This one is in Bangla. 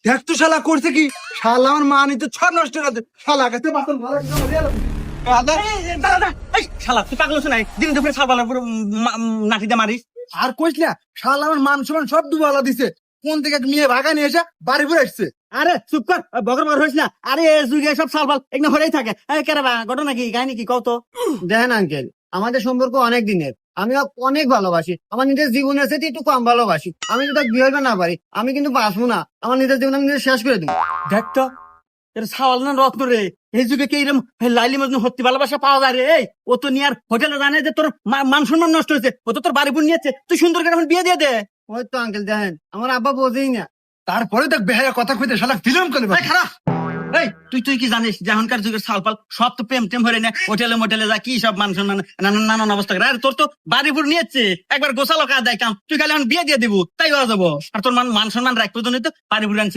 দেখ তো শালা করছে কি, শালা আমার মা নিতে ছড় নষ্ট করে দে। শালা কাছে বাসন ভালো শালা তুই পাগল হচ্ছে নাই, দিন দুপুরে সালবালার পুরো নাটিতে মারিস। আর কইস না, শালা আমার মান সম্মান সব দুবালা দিছে। কোন থেকে এক মেয়ে ভাগা নিয়ে এসে বাড়ি পরে আসছে। আরে চুপ কর, বগর বগর হইস না। আরে এ যুগে সব সালবাল একদম হরেই থাকে। কেরে বা ঘটনা কি, কাহিনী কি, কত? দেখেন আঙ্কেল, আমাদের সম্পর্ক অনেক দিনের। আমি ওকে অনেক ভালোবাসি, আমার নিজের জীবনের সাথে একটু কম ভালোবাসি। আমি যদি বিয়ে হইবে না পারি, আমি কিন্তু বাঁচবো না। আমার নিজের জীবন আমি নিজে শেষ করে দিব। দেখ তো, এর সাওয়াল না রত্ন রে। এই যুগে কি এরকম লাইলি মজনু সত্যি ভালোবাসা পাওয়া যায় রে? এই ও তো নিয়ার হোটেলে জানে যে তোর মান সম্মান নষ্ট হয়েছে, ও তো তোর বাড়ি বোন নিয়েছে। তুই সুন্দর করে এখন বিয়ে দিয়ে দে। ওই তো আঙ্কেল, দেখেন আমার আব্বা বোঝেই না। তারপরে দেখ বেহায়া কথা কইতে শালা ফিল্ম করে এই খারাপ। এই তুই কি জানিস যে এখনকার যুগের সালপাল সব তো প্রেম টেম হরে না, হোটেলে মোটেলে যা কি সব মান সম্মান নানান অবস্থা করে। আর তোর তো বাড়ি বোন নিয়েছে, একবার গোছালো কাজ দেয় কাম, তুই খালি এখন বিয়ে দিয়ে দিবু তাই হওয়া যাবো। আর তোর মান সম্মান রাখবো তো বাড়ি বোন আনছে।